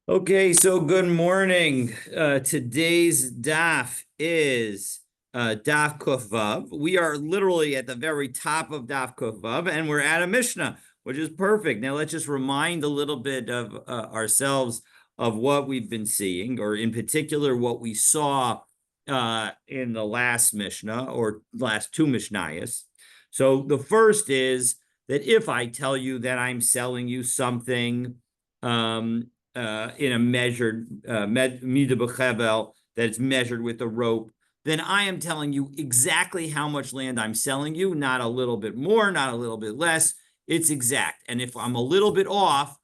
Okay, so good morning. Today's daf is daf Kuf Vav. We are literally at the very top of daf Kuf Vav, and we're at a Mishnah, which is perfect. Now let's just remind a little bit of ourselves of what we've been seeing, or in particular, what we saw in the last Mishnah or last two Mishnayos. So the first is that if I tell you that I'm selling you something, in a measured mida b'chevel that's measured with a rope, then I am telling you exactly how much land I'm selling you, not a little bit more, not a little bit less. It's exact. And if I'm a little bit off,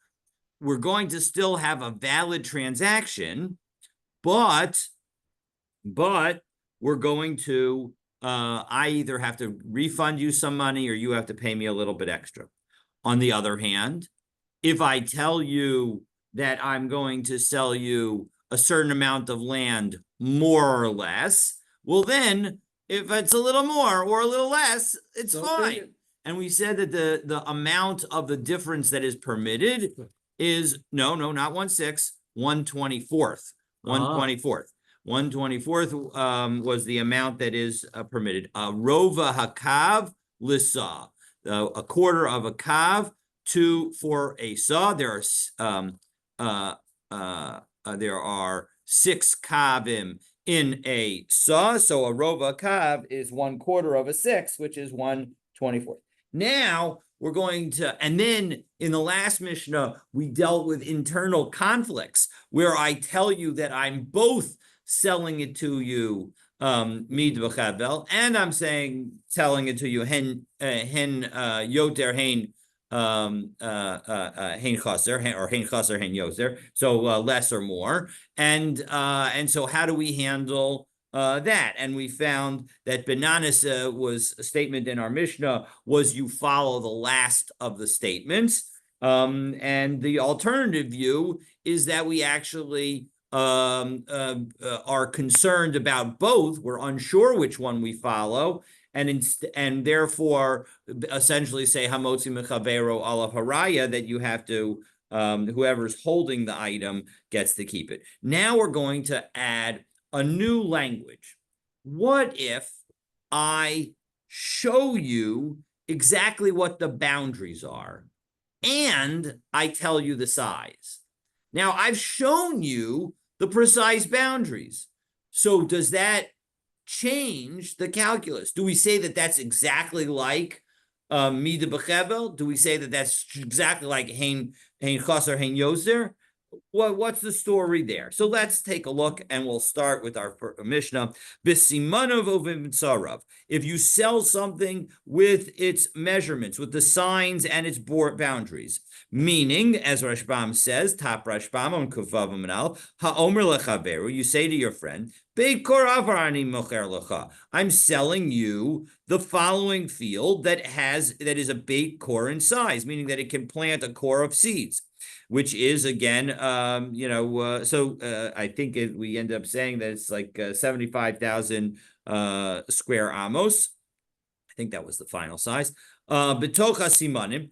we're going to still have a valid transaction, but we're going to I either have to refund you some money or you have to pay me a little bit extra. On the other hand, if I tell you that I'm going to sell you a certain amount of land, more or less, well, then if it's a little more or a little less, it's fine. And we said that the amount of the difference that is permitted is not 1/6, 1/24th. 1/24th. 1/24th was the amount that is permitted. Rova hakav lisa, a quarter of a kav for a saw. There are 6 kavim in a saw, so a rova kav is 1/4 of a 6, which is 1/24th. Now we're going to, and then in the last Mishnah, we dealt with internal conflicts where I tell you that I'm both selling it to you mid v'chavel, and I'm selling it to you hen yoter hein hein chaser or hein chaser hein yoser, so less or more, and so how do we handle that? And we found that bananas was a statement in our Mishnah was you follow the last of the statements, and the alternative view is that we actually are concerned about both. We're unsure which one we follow, and therefore essentially say hamotzi mechavero ala haraya, that you have to whoever's holding the item gets to keep it. Now we're going to add a new language. What if I show you exactly what the boundaries are and I tell you the size? Now I've shown you the precise boundaries. So does that change the calculus? Do we say that that's exactly like mida b'chevel? Do we say that that's exactly like hein chaser hein yoser? What's the story there? So let's take a look, and we'll start with our Mishnah. B'simanov u'v'mitzarav. If you sell something with its measurements, with the signs and its boundaries, meaning, as Rashbam says, top Rashbam on Kuvav Manal, ha'omer lechaveru, you say to your friend, Beit kor avar ani mocher lecha, I'm selling you the following field that is a beit kor in size, meaning that it can plant a core of seeds, which is again, I think we end up saying that it's like 75,000 square amos. I think that was the final size. Betocha simanim,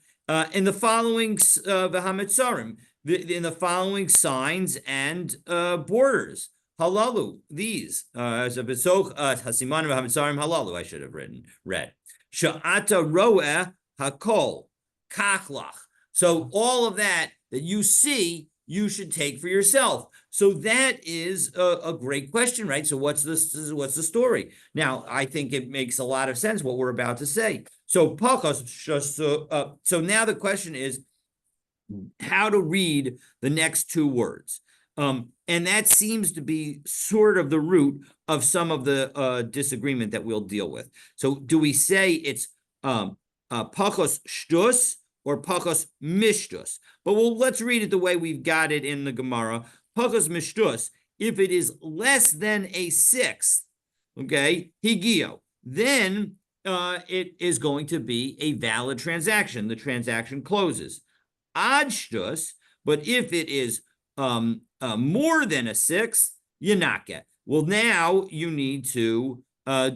in the following v'hametzarim, in the following signs and borders. Halalu, these as a betoch hasimanim v'hametzarim halalu. I should have read. Sha'ata roeh hakol kachlach. So all of that you see, you should take for yourself. So that is a great question, right? So what's the story? Now, I think it makes a lot of sense what we're about to say. So so now the question is how to read the next two words. And that seems to be sort of the root of some of the disagreement that we'll deal with. So do we say it's pachos shtus or pachos mishtus? But let's read it the way we've got it in the Gemara. Pachos mishtus, if it is less than a 1/6, okay, higio, then it is going to be a valid transaction. The transaction closes. Ad shtus, but if it is more than a 1/6, you knock it. Well, now you need to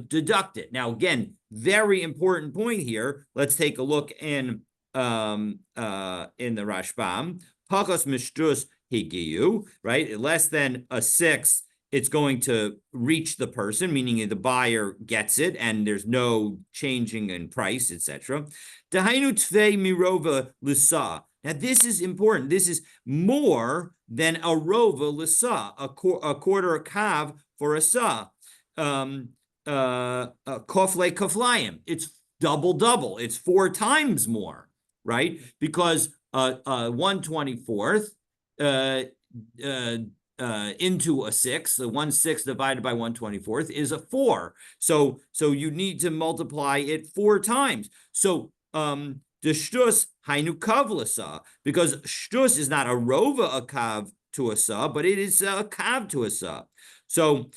deduct it. Now, again, very important point here. Let's take a look in the Rashbam. Pachos mishtus higiu, right? Less than a sixth, it's going to reach the person, meaning the buyer gets it and there's no changing in price, etc. Dahainu tvei mirova lisa. Now, this is important. This is more than a rova lisa, a quarter a kav for a sa. Kofle koflayim. It's double. It's 4 times more, right? Because 1/24th into a 6, the 1/6 divided by 1/24th is a 4. So you need to multiply it 4 times. So the shtus hainu kav l'sa, because shtus is not a rova a kav to a sa, but it is a kav to a sa. So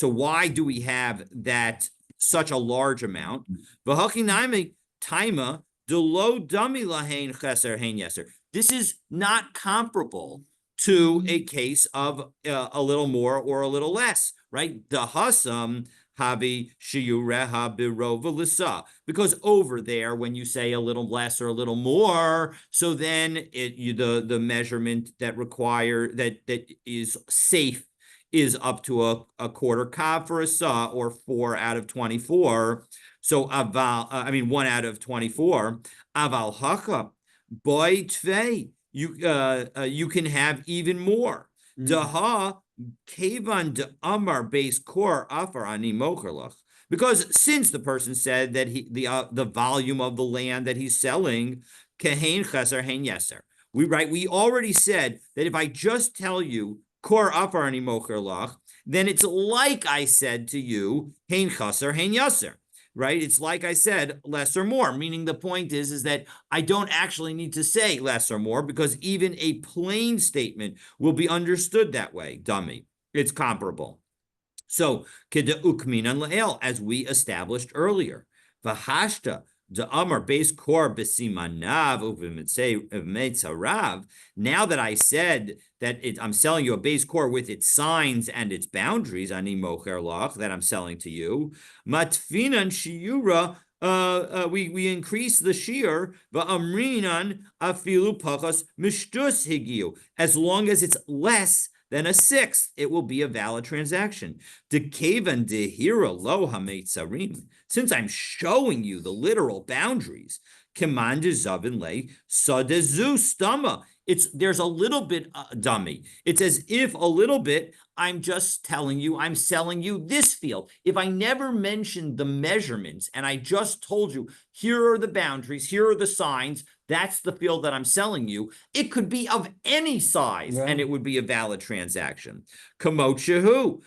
why do we have that such a large amount? V'hachinayme taima delo dami lahain cheser hein yeser. This is not comparable to a case of a little more or a little less, right? The hasam havi shiureha birova lisa, because over there, when you say a little less or a little more, so then the measurement that is safe is up to a quarter kav for a sa, or 4 out of 24. So 1 out of 24. Aval hacha boy tvei. You can have even more. Daha kevan de amar base core afar ani mocherlach. Because since the person said that the volume of the land that he's selling kehein cheser hein yeser. We already said that if I just tell you core afar ani mocherlach, then it's like I said to you hein cheser hein yeser. Right? It's like I said, less or more, meaning the point is that I don't actually need to say less or more, because even a plain statement will be understood that way, dummy. It's comparable. So, keda ukminan la'el, as we established earlier, v'hashta the amar base core besimanav uv'metzarav. Now that I said that I'm selling you a base core with its signs and its boundaries, ani mocher lach, that I'm selling to you, matfinan shiura. We increase the shear, va'amrinan afilu pachas mishtus higiu. As long as it's less than a 6th, it will be a valid transaction. Dekevan dehira lo hametzarim. Since I'm showing you the literal boundaries, command zavin le sadezu stama. There's a little bit dummy. It's as if a little bit I'm just telling you I'm selling you this field. If I never mentioned the measurements and I just told you here are the boundaries, here are the signs, that's the field that I'm selling you, it could be of any size, and it would be a valid transaction. Kamotchahu,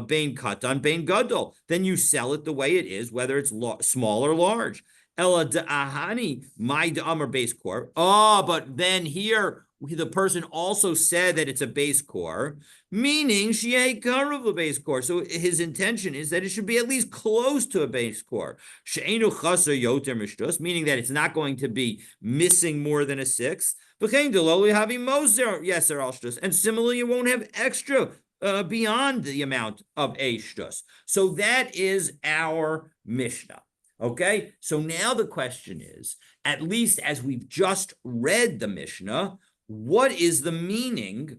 bain katan, bain gadol. Then you sell it the way it is, whether it's small or large. Ela da'ahani, my da'amar base core. But then here, the person also said that it's a base core, meaning sheyeh karuv a base core. So his intention is that it should be at least close to a base core. She'enu chaser yoter mishtus, meaning that it's not going to be missing more than a 6th. And similarly, you won't have extra beyond the amount of a shtus. So that is our Mishnah. Okay, so now the question is, at least as we've just read the Mishnah, what is the meaning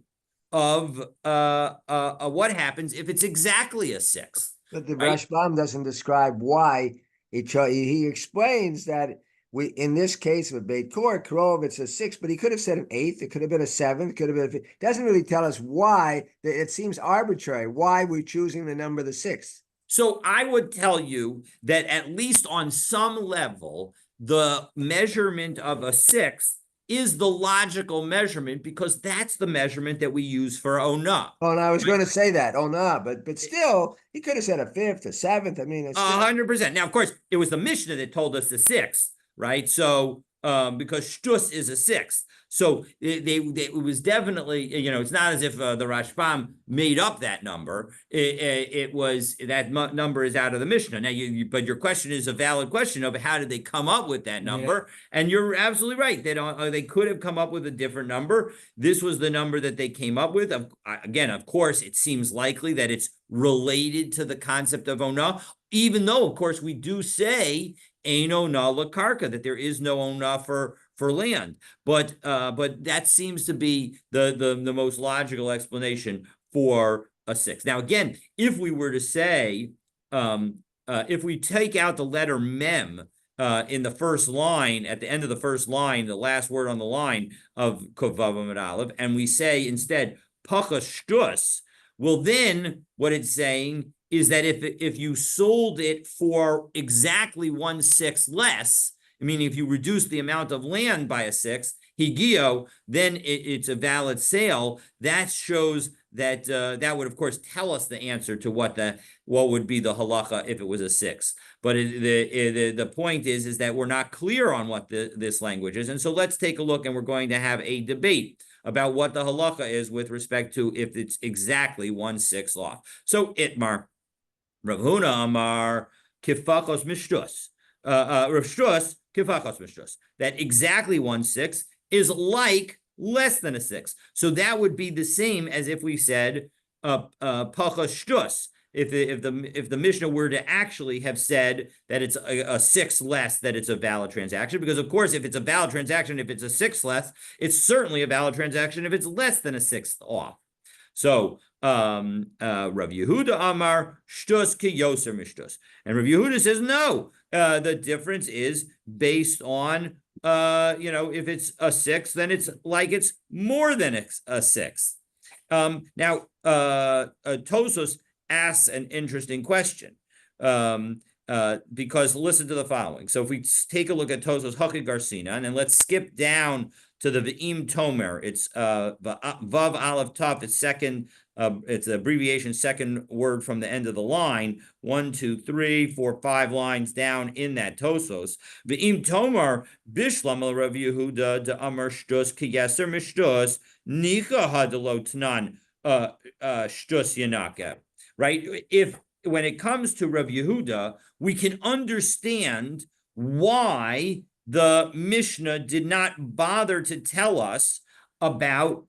of what happens if it's exactly a 6th? But the Rashbam doesn't describe why. He explains that in this case with Beit Kor, Krov, it's a 6, but he could have said an 8th, it could have been a 7th, could have been it doesn't really tell us why. It seems arbitrary why we're choosing the number the 6th. So I would tell you that at least on some level, the measurement of a 6th is the logical measurement, because that's the measurement that we use for Ona. Oh, no, I was going to say that. Oh, no, but still, he could have said a 5th, a 7th. I mean, it's 100%. Now, of course, it was the Mishnah that told us the 6th, right? So, because shtus is a 6th. So it was definitely, it's not as if the Rashbam made up that number. It was, that number is out of the Mishnah. Now, but your question is a valid question of how did they come up with that number? Yeah. And you're absolutely right. They could have come up with a different number. This was the number that they came up with. Again, of course, it seems likely that it's related to the concept of Ona, even though, of course, we do say Ein Ona Lakarka, that there is no Ona for for land. But that seems to be the most logical explanation for a 6. Now, again, if we were to say, if we take out the letter mem in the first line, at the end of the first line, the last word on the line of Kuf Vav Amud Aleph, and we say instead Pachas Shtus, well, then what it's saying is that if you sold it for exactly 1/6 less, meaning if you reduce the amount of land by a 6, higio, then it's a valid sale. That shows that that would, of course, tell us the answer to what would be the halacha if it was a 6. But the point is that we're not clear on what this language is. And so let's take a look, and we're going to have a debate about what the halacha is with respect to if it's exactly 1/6 off. So Itmar, Rav Huna Amar, Kifakos Mishtus, Rav Shtus, Kifakos Mishtus, that exactly 1/6 is like less than a 6. So that would be the same as if we said Pachas Shtus. If the Mishnah were to actually have said that it's a 6 less, that it's a valid transaction, because of course, if it's a valid transaction, if it's a 6 less, it's certainly a valid transaction if it's less than a 6th off. So Rav Yehuda Amar Shtus ki Yoser Mishtus, and Rav Yehuda says no. The difference is based on if it's a 6, then it's like it's more than a 6. Now Tosos asks an interesting question, because listen to the following. So if we take a look at Tosos Haki Garsina, and then let's skip down to the Ve'im Tomer. It's Vav Aleph Tav. It's second. It's the abbreviation, second word from the end of the line. 1, 2, 3, 4, 5 lines down in that Tosos. Ve'im Tomer Bishlam al Rav Yehuda de Amar Shtus ki Yeser Mishtus Nika Hadelo Tnan Shtus Yanaka. Right? If when it comes to Rav Yehuda, we can understand why the Mishnah did not bother to tell us about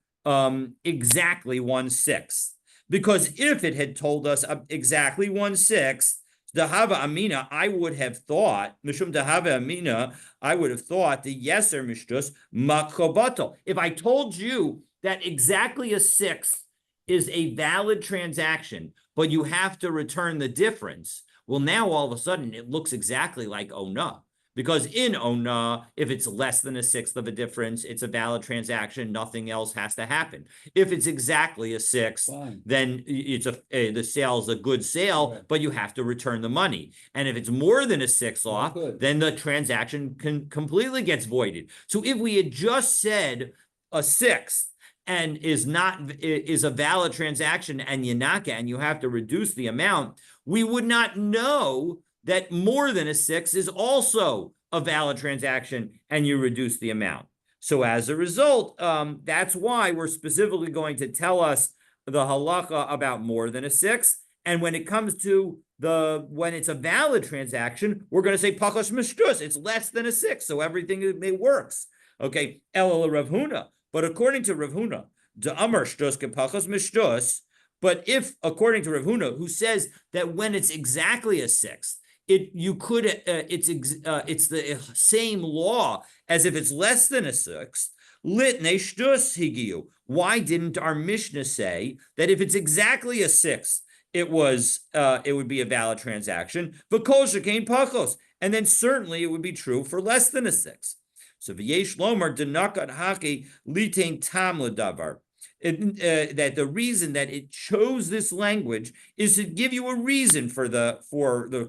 exactly 1/6. Because if it had told us exactly 1/6, Dahava Amina, I would have thought, Mishum Dahava Amina, I would have thought the Yeser Mishtus Makobato. If I told you that exactly a 6th is a valid transaction, but you have to return the difference, well, now all of a sudden it looks exactly like Ona. Because in Ona, if it's less than a 6th of a difference, it's a valid transaction. Nothing else has to happen. If it's exactly a 6th, then it's the sale is a good sale, but you have to return the money. And if it's more than a 6th off, then the transaction completely gets voided. So if we had just said a 6th and is a valid transaction and Yanaka, and you have to reduce the amount, we would not know that more than a 6 is also a valid transaction and you reduce the amount. So as a result, that's why we're specifically going to tell us the halacha about more than a 6. And when it comes to when it's a valid transaction, we're going to say Pachas Mishtus, it's less than a 6. So everything works. Okay, Elul Rav Huna. But according to Rav Huna, the Amar Shtus ke Pachas Mishtus, but if according to Rav Huna, who says that when it's exactly a 6th, it's the same law as if it's less than a 6th. Litnei Shtus higiu. Why didn't our Mishnah say that if it's exactly a 6th, it would be a valid transaction? V'kol shekain pachos, and then certainly it would be true for less than a 6th. So v'yesh lomar denakat haki litain tam ledavar. That the reason that it chose this language is to give you a reason for the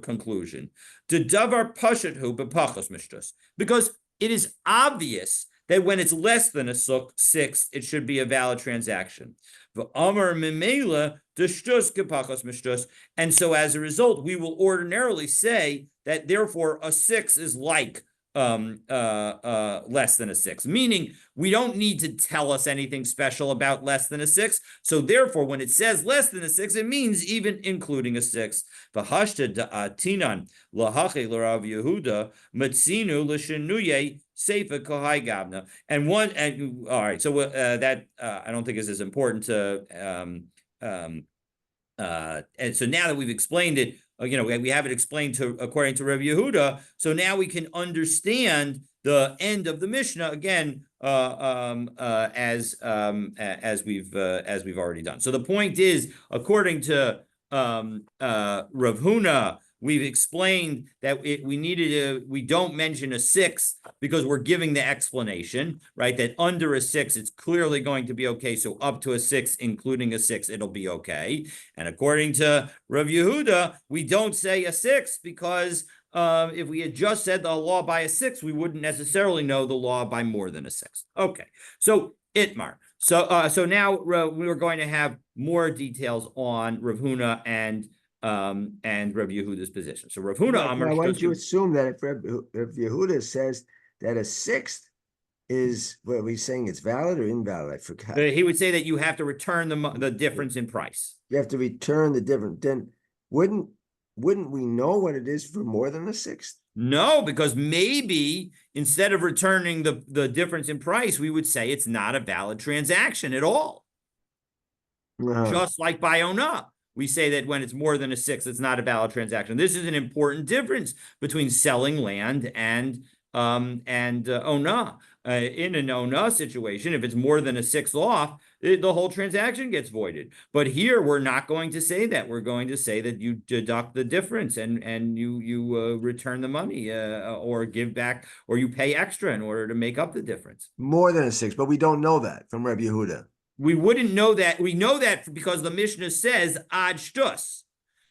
conclusion. The davar pashathu b'pachos mishtus, because it is obvious that when it's less than a 6th, it should be a valid transaction. V'amar mimela d'shtus k'pachos mishtus, and so as a result, we will ordinarily say that therefore a 6 is like less than a 6, meaning we don't need to tell us anything special about less than a 6. So therefore, when it says less than a 6, it means even including a 6. V'hashta da'atinan lahachi l'Rav Yehuda matzinu l'shenuye seifa kohai gavna. And all right, so that I don't think is as important to and so now that we've explained it, we have it explained according to Rav Yehuda. So now we can understand the end of the Mishnah again, as we've already done. So the point is, according to Rav Huna, we've explained that we don't mention a sixth because we're giving the explanation, right? That under a six, it's clearly going to be okay. So up to a six, including a six, it'll be okay. And according to Rav Yehuda, we don't say a six because if we had just said the law by a six, we wouldn't necessarily know the law by more than a six. Okay, so Itmar. So now we are going to have more details on Rav Huna and Rav Yehuda's position. So Rav Huna, Now, why don't you assume that if Yehuda says that a sixth is, what are we saying, it's valid or invalid? I forgot. He would say that you have to return the difference in price. You have to return the difference. Then wouldn't we know what it is for more than a sixth? No, because maybe instead of returning the difference in price, we would say it's not a valid transaction at all. Just like by Ona, we say that when it's more than a sixth, it's not a valid transaction. This is an important difference between selling land and Ona. In an Ona situation, if it's more than a sixth off, the whole transaction gets voided. But here, we're not going to say that. We're going to say that you deduct the difference and you return the money or give back, or you pay extra in order to make up the difference. More than a sixth, but we don't know that from Rabbi Yehuda. We wouldn't know that. We know that because the Mishnah says ad shtus,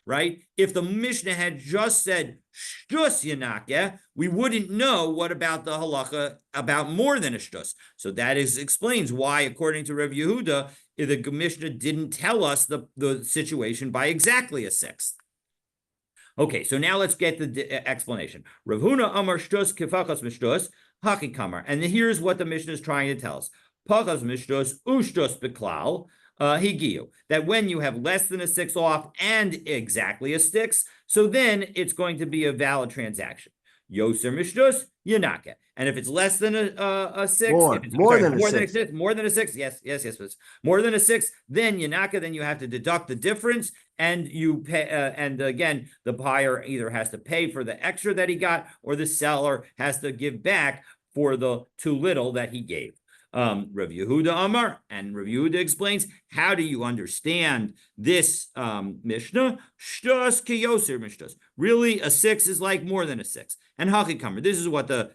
right? If the Mishnah had just said shtus yanake, we wouldn't know what about the halacha about more than a shtus. So that explains why, according to Rav Yehuda, the Mishnah didn't tell us the situation by exactly a sixth. Okay, so now let's get the explanation. Rav Huna amar shtus kefachas mishtus haki kamar, and here's what the Mishnah is trying to tell us. Pachas mishtus ushtus beklal. Higiu, that when you have less than a six off and exactly a six, so then it's going to be a valid transaction. Yoser mishtus yanake, and if it's less than a six, more than a six, more than a six, yes, more than a six, then yanake, then you have to deduct the difference, and you pay. And again, the buyer either has to pay for the extra that he got, or the seller has to give back for the too little that he gave. Rav Yehuda Amar, and Rav Yehuda explains, how do you understand this Mishnah? Shtus kiyoser mishtus. Really, a six is like more than a six. And Hakikamer, this is what the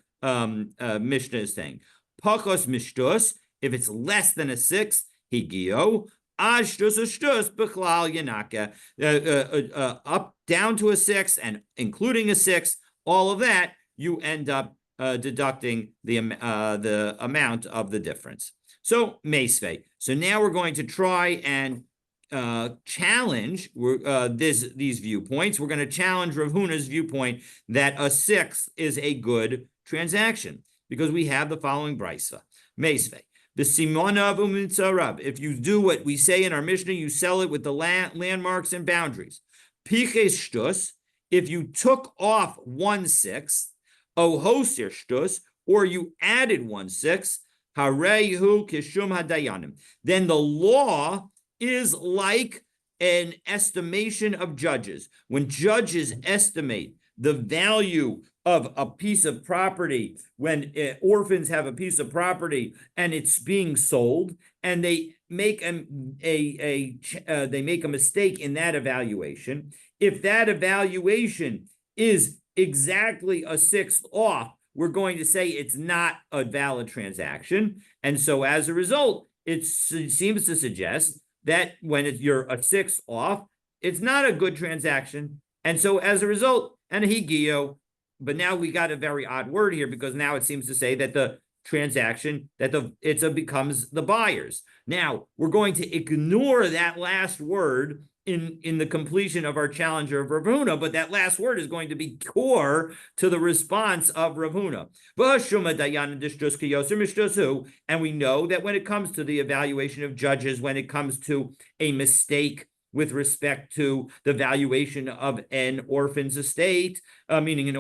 Mishnah is saying. Pachos mishtus, if it's less than a six, higio, ashtus a shtus bechlal yanaka. Up, down to a six, and including a six, all of that, you end up deducting the amount of the difference. So meisvei. So now we're going to try and challenge these viewpoints. We're going to challenge Rav Huna's viewpoint that a sixth is a good transaction because we have the following brisa. Meisvei. The simona of if you do what we say in our Mishnah, you sell it with the landmarks and boundaries. Piches shtus, if you took off 1/6, Ohosir shtus, or you added 1/6, harehu kishum hadayanim. Then the law is like an estimation of judges. When judges estimate the value of a piece of property, when orphans have a piece of property and it's being sold, and they make they make a mistake in that evaluation, if that evaluation is exactly a sixth off, we're going to say it's not a valid transaction. And so as a result, it seems to suggest that when you're a sixth off, it's not a good transaction. And so as a result, and higio, but now we got a very odd word here because now it seems to say that the transaction, that becomes the buyer's. Now we're going to ignore that last word in the completion of our challenger of Rav Huna, but that last word is going to be core to the response of Rav Huna. And we know that when it comes to the evaluation of judges, when it comes to a mistake with respect to the valuation of an orphan's estate, meaning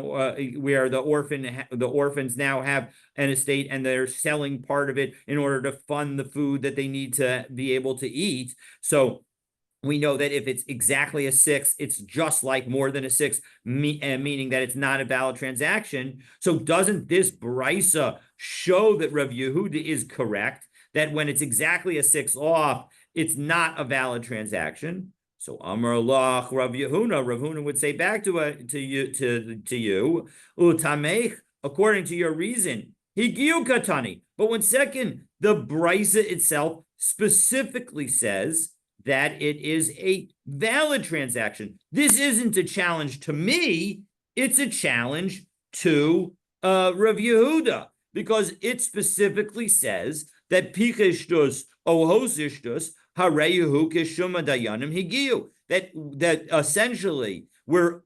where the orphans now have an estate and they're selling part of it in order to fund the food that they need to be able to eat. So we know that if it's exactly a 6, it's just like more than a 6, meaning that it's not a valid transaction. So doesn't this brisa show that Rav Yehuda is correct, that when it's exactly a 6 off, it's not a valid transaction? So Amar Lach Rav Huna would say back to you, Utamech, according to your reason, Higiu Katani. But 1 second, the brisa itself specifically says that it is a valid transaction. This isn't a challenge to me, it's a challenge to Rav Yehuda, because it specifically says that Picheshtus Ohosishtus Hareyehu Kishuma Dayanim Higiu. That essentially we're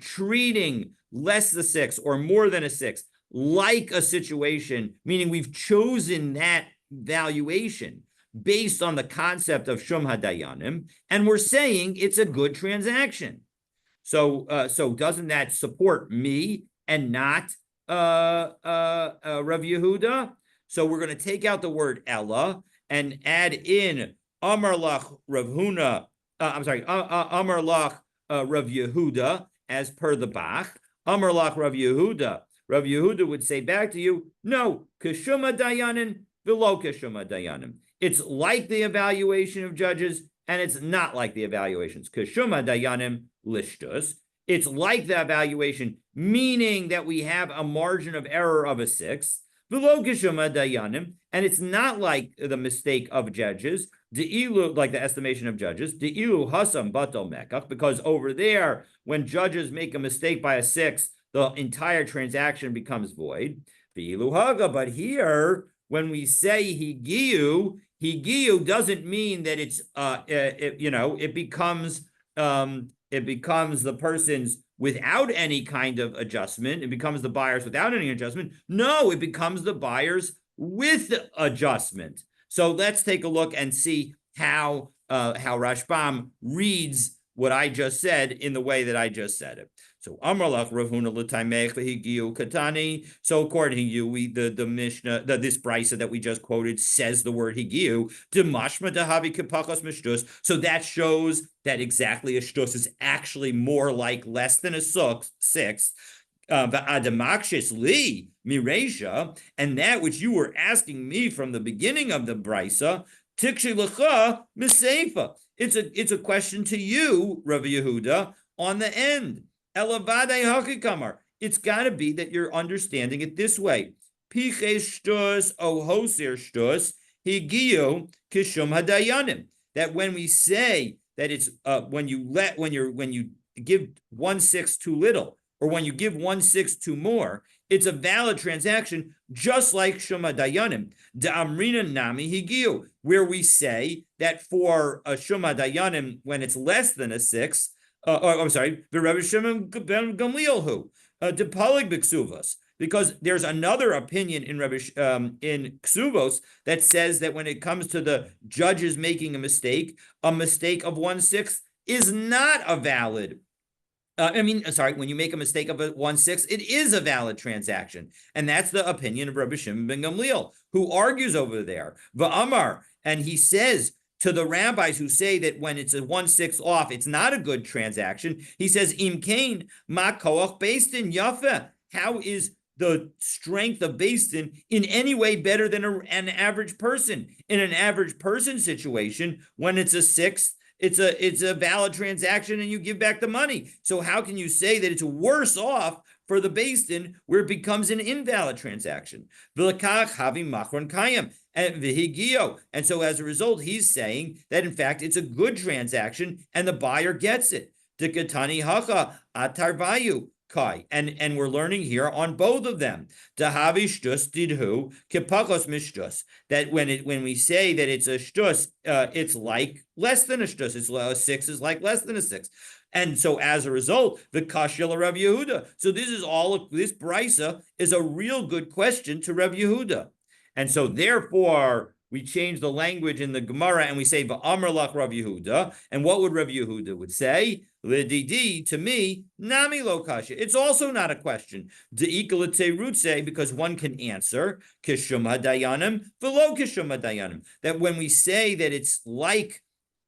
treating less than 6 or more than a 6 like a situation, meaning we've chosen that valuation based on the concept of Shum Hadayanim, and we're saying it's a good transaction. So doesn't that support me and not Rav Yehuda? So we're going to take out the word Ella and add in Amar Lach Rav Huna. Amar Lach Rav Yehuda, as per the Bach. Amar Lach Rav Yehuda. Rav Yehuda would say back to you, no, Kishuma Dayanin, Velo Kishuma Dayanim. It's like the evaluation of judges, and it's not like the evaluations. Kishuma Dayanim Lishtus. It's like the evaluation, meaning that we have a margin of error of a 6. Velo Kishuma Dayanim, and it's not like the mistake of judges, De'ilu, like the estimation of judges, De'ilu Hasam Batal Mekach, because over there, when judges make a mistake by a 6, the entire transaction becomes void. Ve'ilu Haga, but here, when we say Higiu doesn't mean that it's it becomes the person's without any kind of adjustment. It becomes the buyer's without any adjustment. No, it becomes the buyer's with adjustment. So let's take a look and see how Rashbam reads what I just said in the way that I just said it. So Amrlach Rav Huna l'taimech v'higiu katani. So according to you, the Mishnah, this brisa that we just quoted says the word higiu. Demashma dehavi kepachas mishtus. So that shows that exactly a shtus is actually more like less than a 6. V'adamakshis li mireisha, and that which you were asking me from the beginning of the brisa, tikshi lecha miseifa. It's a question to you, Rav Yehuda, on the end. Elavadei hakikamar. It's got to be that you're understanding it this way. Piches shtus ohosir shtus higiu kishum hadayanim. That when we say that it's when you give 1/6 too little, or when you give 1/6 too more, it's a valid transaction, just like Shum Hadayanim. Da'amrina nami higiu, where we say that for a Shum Hadayanim, when it's less than a 6, the Rebbe Shimon ben Gamliel who depalig b'ksuvos, because there's another opinion in in Ksuvos that says that when it comes to the judges making a mistake of 1/6 is not a valid. When you make a mistake of a 1/6, it is a valid transaction. And that's the opinion of Rabbi Shimon ben Gamliel, who argues over there. Va'amar, and he says to the rabbis who say that when it's a 1/6 off, it's not a good transaction. He says, Im kain ma koach beistin yafa. How is the strength of beistin in any way better than an average person? In an average person situation, when it's a 6, it's a valid transaction and you give back the money. So how can you say that it's worse off for the Beis-Din where it becomes an invalid transaction? And so as a result, he's saying that in fact it's a good transaction and the buyer gets it. And we're learning here on both of them. That when we say that it's a shtus, it's like less than a shtus. It's a 6 is like less than a 6. And so as a result, the kashya Rav Yehuda. So this brisa is a real good question to Rav Yehuda. And so therefore, we change the language in the Gemara and we say va'amar lach Rav Yehuda. And what would Rav Yehuda would say? Lididi, to me, nami lo kasha. It's also not a question. Because one can answer kishum hadayanim velo kishum hadayanim. That when we say that it's like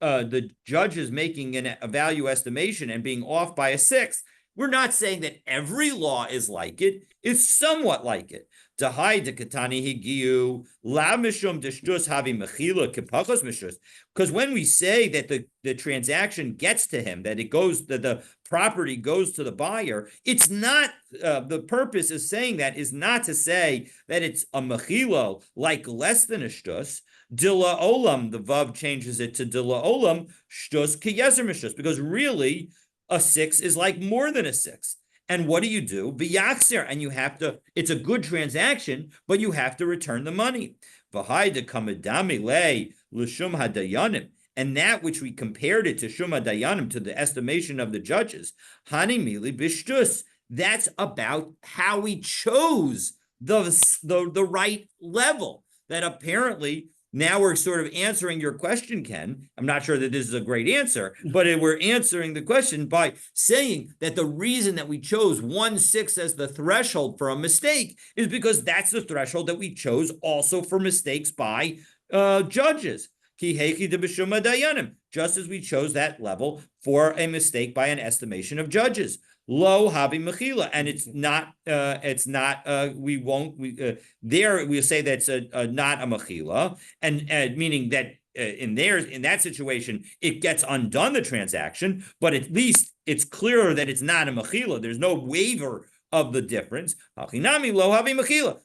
the judge is making a value estimation and being off by a sixth, we're not saying that every law is like it. It's somewhat like it. Because when we say that the transaction gets to him, that the property goes to the buyer, it's not, the purpose is saying that is not to say that it's a mechila like less than a shtus. Dilla olam, the vav changes it to dilla olam, shtus kiyeser mishtus, because really a six is like more than a six. And what do? B'yachzer, and you have to, it's a good transaction, but you have to return the money. And that which we compared it to Shuma Dayanim, to the estimation of the judges, Hani Mili Bishtus, that's about how we chose the right level. That apparently, now we're sort of answering your question, Ken. I'm not sure that this is a great answer, but we're answering the question by saying that the reason that we chose 1/6 as the threshold for a mistake is because that's the threshold that we chose also for mistakes by judges. Just as we chose that level for a mistake by an estimation of judges. Lo habi mechila, and it's not. We won't. There we'll say that's not a mechila, and meaning that in that situation it gets undone the transaction, but at least it's clearer that it's not a mechila. There's no waiver of the difference.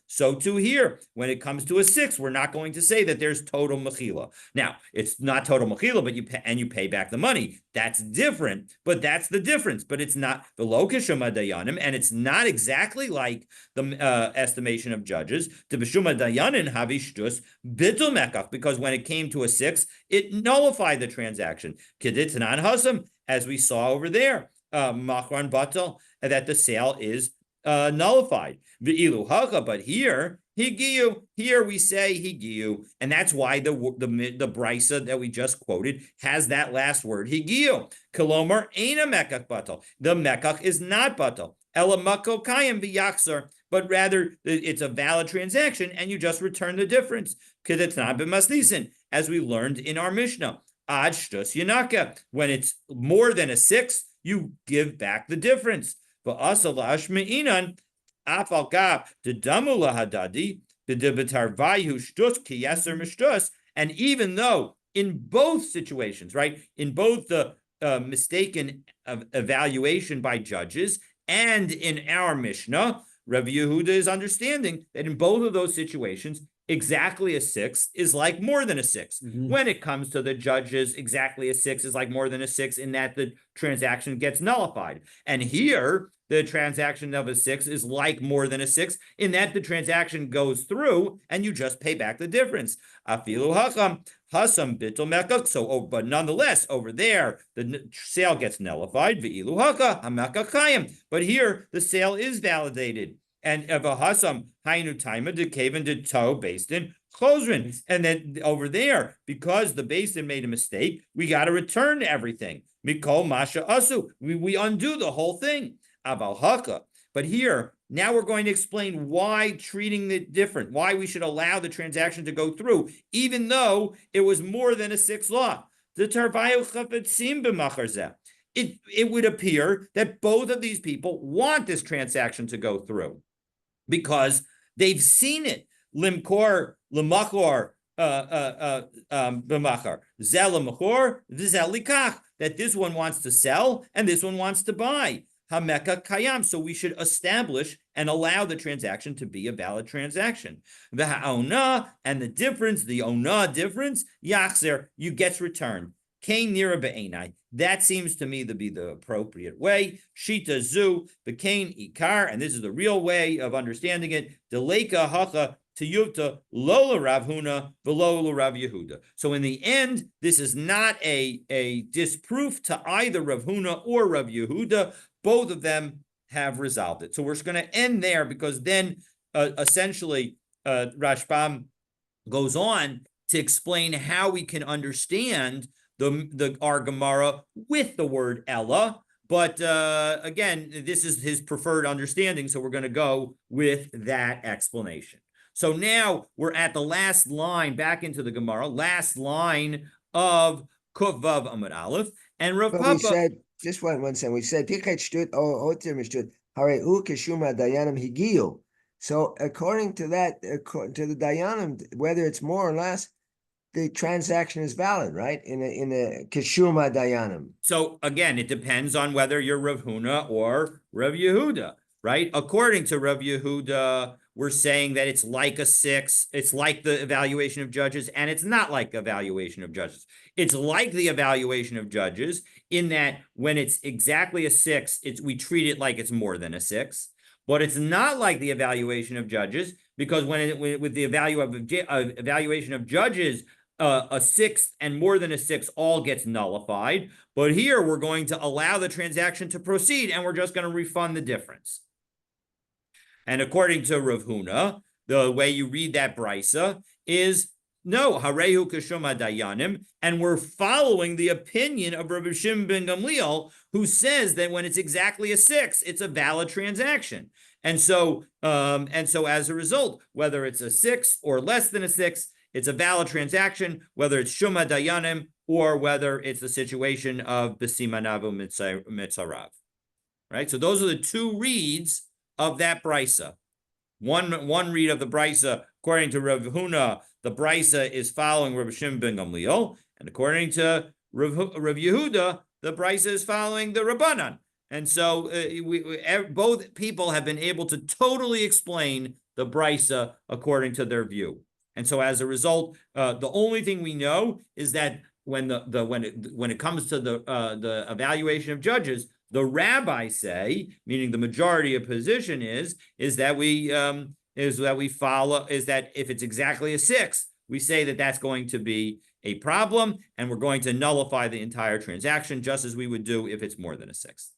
So too here, when it comes to a 6, we're not going to say that there's total mechila. Now, it's not total mechila, but you pay back the money. That's different, but that's the difference. But it's not the lokashuma dayanim, and it's not exactly like the estimation of judges. To b'shuma dayanin havishtus bitul mekach, because when it came to a 6, it nullified the transaction. Keditanan hasam, as we saw over there, machran batal, that the sale is nullified. But here higiyu. Here we say higiyu, and that's why the brisa that we just quoted has that last word higiyu. Kolomar aina mekach batal. The mekach is not batal. Ela mako kayim b'yachzor, but rather it's a valid transaction, and you just return the difference. Kedetnan b'masnisin, as we learned in our Mishnah. Ad shtus yanaka. When it's more than a 6, you give back the difference. And even though in both situations, right, in both the mistaken evaluation by judges and in our Mishnah, Rabbi Yehuda is understanding that in both of those situations, exactly a 6 is like more than a 6. When it comes to the judges, exactly a 6 is like more than a 6 in that the transaction gets nullified. And here, the transaction of a 6 is like more than a 6 in that the transaction goes through and you just pay back the difference. Afilu hacham hasam bitul mekach. So, but nonetheless, over there, the sale gets nullified. Ve'ilu haka hamekach kayim. But here, the sale is validated. And Evahasam Hainu Taima de Kaven de To based in Chosrin. And then over there, because the basin made a mistake, we got to return everything. Mikol Masha Asu. We undo the whole thing. Aval Haka. But here, now we're going to explain why treating it different, why we should allow the transaction to go through, even though it was more than a 6 law. The Tarvayu Chafetzim b'macharze. It would appear that both of these people want this transaction to go through, because they've seen it. Limkor, lemachor, b'machar, zel lemachor, v'zel likach. That this one wants to sell and this one wants to buy. Hameka kayam. So we should establish and allow the transaction to be a valid transaction. The ha'ona, and the difference, the ona difference, yachzer, you gets returned. Kain nira be'enai. That seems to me to be the appropriate way. Shita zu bekain ikar, and this is the real way of understanding it. Deleka hacha tiyuta lola Rav Huna v'lola Rav Yehuda. So in the end, this is not a disproof to either Rav Huna or Rav Yehuda. Both of them have resolved it. So we're just going to end there, because then essentially Rashbam goes on to explain how we can understand our Gemara with the word Ella. But again, this is his preferred understanding, so we're going to go with that explanation. So now we're at the last line, back into the Gemara, last line of Kuf Vav Amud Aleph, and Rav But we Papa. said, just one second, we said, Tichet Shtut, Otir Mishtut, Hare U Kishuma Dayanim Higiu. So according to that, according to the Dayanim, whether it's more or less, the transaction is valid, right? In a Kishuma Dayanim. So again, it depends on whether you're Rav Huna or Rav Yehuda, right? According to Rav Yehuda, we're saying that it's like a 6. It's like the evaluation of judges, and it's not like the evaluation of judges. It's like the evaluation of judges in that when it's exactly a 6, we treat it like it's more than a 6. But it's not like the evaluation of judges, because with the evaluation of judges, a 6 and more than a 6 all gets nullified. But here we're going to allow the transaction to proceed, and we're just going to refund the difference. And according to Rav Huna, the way you read that brisa is no, harehu kashuma dayanim, and we're following the opinion of Rabbi Shimon ben Gamliel, who says that when it's exactly a 6, it's a valid transaction. And so as a result, whether it's a 6 or less than a 6, it's a valid transaction, whether it's Shuma Dayanim or whether it's the situation of Besimanavu Mitzarav. Right? So those are the two reads of that brisa. One read of the brisa, according to Rav Huna, the brisa is following Rav Shimon ben Gamliel, and according to Rav Yehuda, the brisa is following the Rabbanan. And so both people have been able to totally explain the brisa according to their view. And so as a result, the only thing we know is that when it comes to the evaluation of judges, the rabbis say, meaning the majority of position is that if it's exactly a 6, we say that that's going to be a problem, and we're going to nullify the entire transaction, just as we would do if it's more than a 6.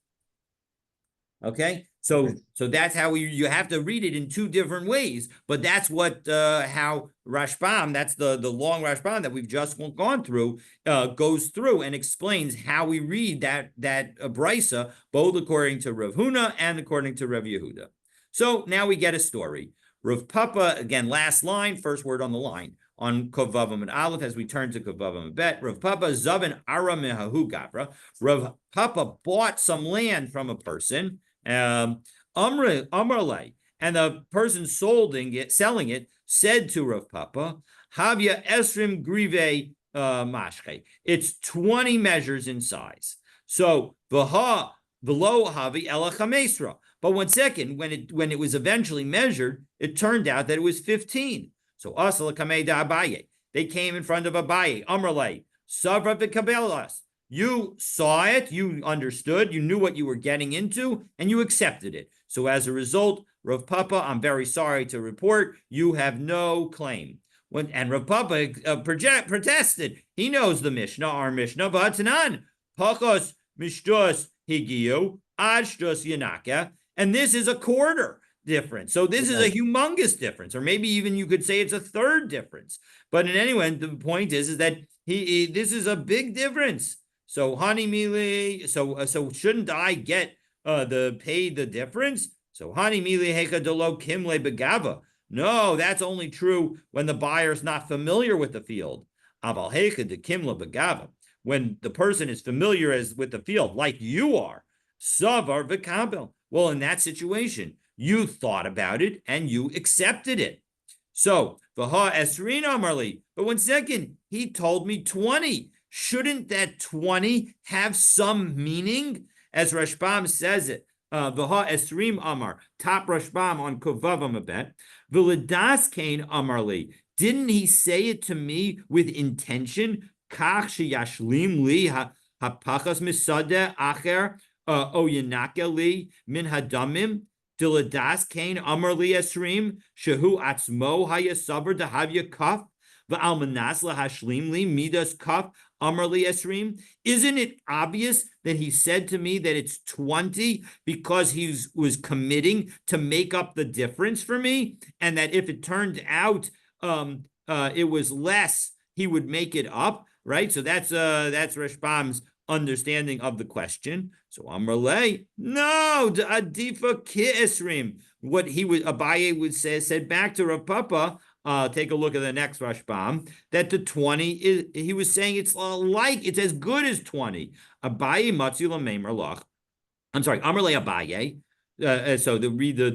Okay, so that's how you have to read it in two different ways, but that's what how Rashbam, that's the long Rashbam that we've just gone through, goes through and explains how we read that brisa, both according to Rav Huna and according to Rav Yehuda. So now we get a story. Rav Papa, again, last line, first word on the line, on Kovavam and Aleph, as we turn to Kovavam and Bet. Rav Papa Zavin Ara Mehahu Gavra. Rav Papa bought some land from a person, Amrale, and the person selling it, said to Rav Papa, Havya Esrim Grive Mashche. It's 20 measures in size. So Vaha Velo Havi Ela Chamesra. But 1 second, when it was eventually measured, it turned out that it was 15. So Asala Kameda Abaye. They came in front of Abaye, Amrale, Savra Vikabelas. You saw it, you understood, you knew what you were getting into, and you accepted it. So as a result, Rav Papa, I'm very sorry to report, you have no claim. And Rav Papa protested. He knows the Mishnah, our Mishnah, V'atanan, Pakos Mishtus Higiyu, Ashtus Yanaka, and this is a quarter difference. So this is a humongous difference, or maybe even you could say it's a third difference. But in any event, the point is that this is a big difference. So Hani Mili, so shouldn't I get the difference? So Hani Mili Heka Delo Kimle Begava. No, that's only true when the buyer's not familiar with the field. Aval Heka de Kimle Begava. When the person is familiar with the field, like you are, Savar Vekabel. Well, in that situation, you thought about it and you accepted it. So Vaha Esrin Amarli. But 1 second, he told me 20. Shouldn't that 20 have some meaning? As Rashbam says it, V'ha Esrim Amar, top Rashbam on Kovavam a bet, V'ledas Kain Amarli. Didn't he say it to me with intention? Kach sheyashlim li hapachas misade acher o yenake li min hadamim. Diladas Kain Amarli Esrim shehu atzmo hayasaber dahavya kaf v'almanas lahashlim li midas kaf. Amarli Esrim, isn't it obvious that he said to me that it's 20 because he was committing to make up the difference for me, and that if it turned out it was less, he would make it up, right? So that's Rashbam's understanding of the question. So Amarle, no, Adifa Ki Esrim. What Abaye said back to Rav Papa, take a look at the next Rashbam, that the 20 is, he was saying it's as good as 20. Abaye matzi lamemer lach. I'm sorry, Amrle Abaye. So the read the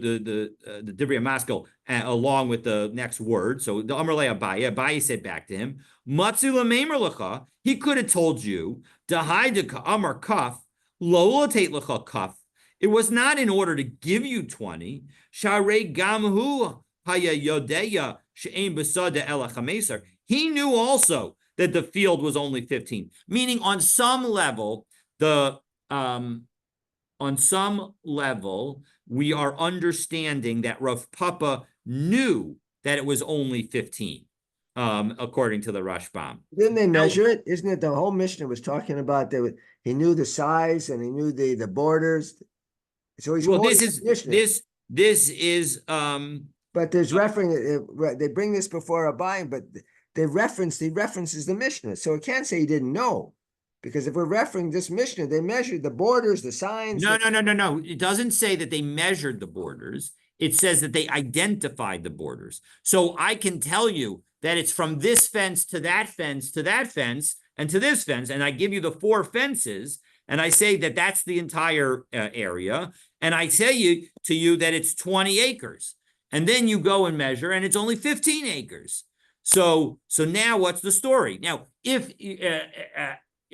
Divrei Maskell along with the next word. So the Amrle Abaye, Abaye said back to him, Matzi lamemer lecha. He could have told you, Dahaideka Amar Kaf, Lo Tate lecha Kaf. It was not in order to give you 20. Sharei Gamhu Haya Yodeya She'em Besada Ela Chameser. He knew also that the field was only 15, meaning on some level, we are understanding that Rav Papa knew that it was only 15, according to the Rashbam. Didn't they measure it? Isn't it the whole Mishnah was talking about that? He knew the size and he knew the borders. So he's this is but there's reference. They bring this before a buying, but he references the Mishnah, so it can't say he didn't know. Because if we're referring this Mishnah, they measured the borders, the signs. No. It doesn't say that they measured the borders. It says that they identified the borders. So I can tell you that it's from this fence to that fence to that fence and to this fence. And I give you the 4 fences and I say that that's the entire area. And I say to you that it's 20 acres. And then you go and measure and it's only 15 acres. So now what's the story? Now, if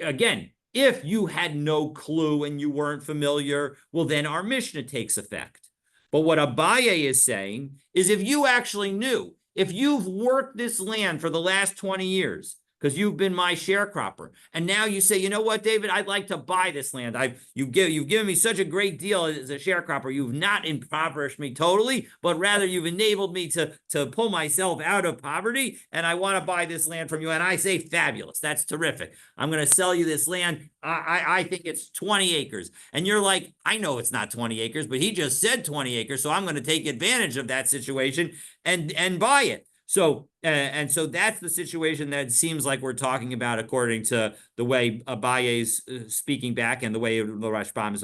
again, if you had no clue and you weren't familiar, well, then our Mishnah takes effect. But what Abaye is saying is if you actually knew, if you've worked this land for the last 20 years, because you've been my sharecropper, and now you say, you know what, David, I'd like to buy this land. You've given me such a great deal as a sharecropper. You've not impoverished me totally, but rather you've enabled me to pull myself out of poverty, and I want to buy this land from you. And I say, fabulous, that's terrific. I'm going to sell you this land. I think it's 20 acres. And you're like, I know it's not 20 acres, but he just said 20 acres, so I'm going to take advantage of that situation and buy it. So, and so that's the situation that seems like we're talking about according to the way Abaye's speaking back and the way the Rashbam is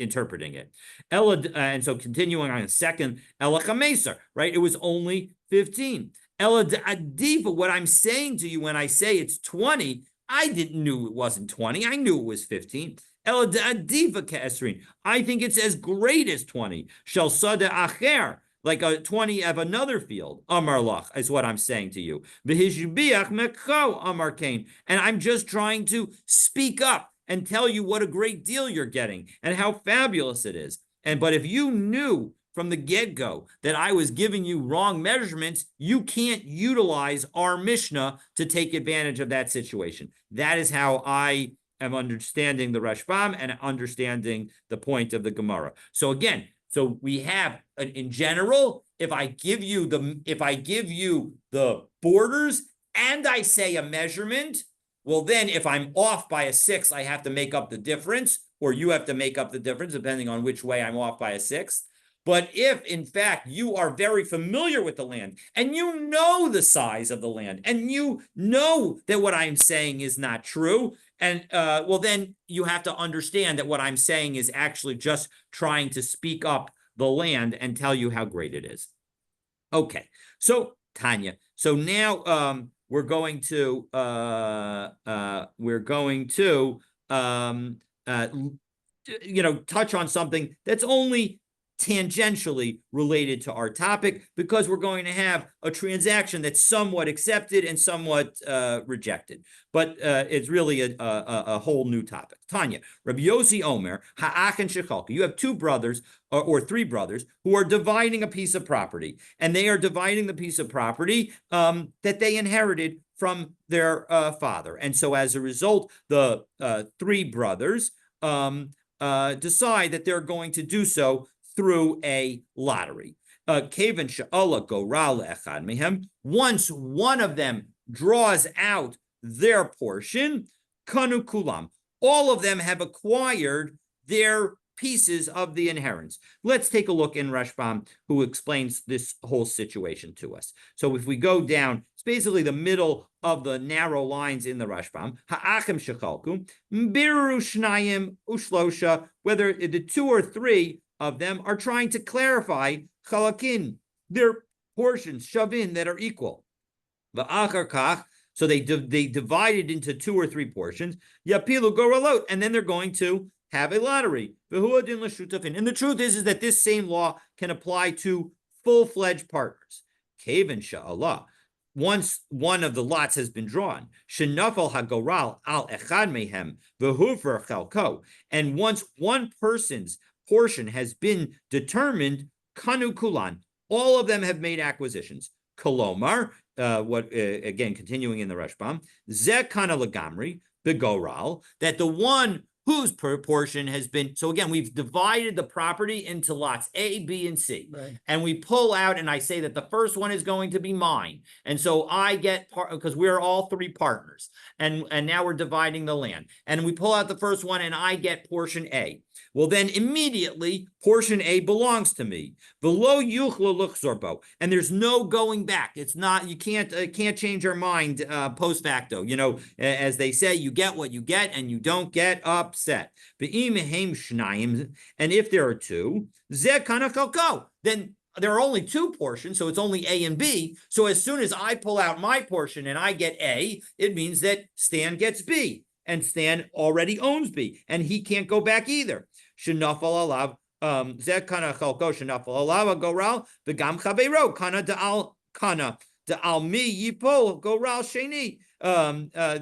interpreting it. And so continuing on a second, Ela Chameser, right? It was only 15. Ela Adifa, what I'm saying to you when I say it's 20, I didn't knew it wasn't 20. I knew it was 15. Ela Adifa Ke'esrin. I think it's as great as 20. Shel Sada Acher. Like a 20 of another field, Amar Lach, is what I'm saying to you. V'hishbiach mekcho, Amar Kain. And I'm just trying to speak up and tell you what a great deal you're getting and how fabulous it is. But if you knew from the get-go that I was giving you wrong measurements, you can't utilize our Mishnah to take advantage of that situation. That is how I am understanding the Rashbam and understanding the point of the Gemara. So again, so we have, in general, if I give you the borders and I say a measurement, well, then if I'm off by a 6, I have to make up the difference, or you have to make up the difference, depending on which way I'm off by a 6. But if, in fact, you are very familiar with the land and you know the size of the land and you know that what I'm saying is not true, and well, then you have to understand that what I'm saying is actually just trying to speak up the land and tell you how great it is. Okay, so Tanya, so now we're going to touch on something that's only tangentially related to our topic, because we're going to have a transaction that's somewhat accepted and somewhat rejected, but it's really a whole new topic. Tanya, Rabbi Yossi Omer, Ha'ach and Shechalka. You have 2 brothers or 3 brothers who are dividing a piece of property, and they are dividing the piece of property that they inherited from their father. And so as a result, the 3 brothers decide that they're going to do so through a lottery. Once one of them draws out their portion, kanu kulam, all of them have acquired their pieces of the inheritance. Let's take a look in Rashbam, who explains this whole situation to us. So if we go down, it's basically the middle of the narrow lines in the Rashbam. Ha'achim shechalku, biru shnayim ushlosha, whether the 2 or 3 of them are trying to clarify chalakin, their portions shavin that are equal. V'achar kach, so they divide it into 2 or 3 portions. Yapilu goralot, and then they're going to have a lottery. And the truth is that this same law can apply to full-fledged partners. Kaven sha'Allah. Once one of the lots has been drawn, shenafal hagoral al echad mehem v'hufer chalko, and once one person's portion has been determined, kanu kulan, all of them have made acquisitions. Kolomar, again, continuing in the Rashbam, ze kana lagamri begoral, that the one whose portion has been, so again, we've divided the property into lots A, B, and C. Right. And we pull out, and I say that the first one is going to be mine. And so I get part, because we're all 3 partners. And now we're dividing the land. And we pull out the first one, and I get portion A. Well, then immediately, portion A belongs to me. Below yuchlo luchzorbo. And there's no going back. It's not, you can't change our mind post facto. You know, as they say, you get what you get, and you don't get upset. And if there are 2, then there are only 2 portions, so it's only A and B. So as soon as I pull out my portion and I get A, it means that Stan gets B, and Stan already owns B, and he can't go back either. Shenafal alav kana chalko shenafal alav goral v'gam chaveiro kana da'al mi yipol goral sheni,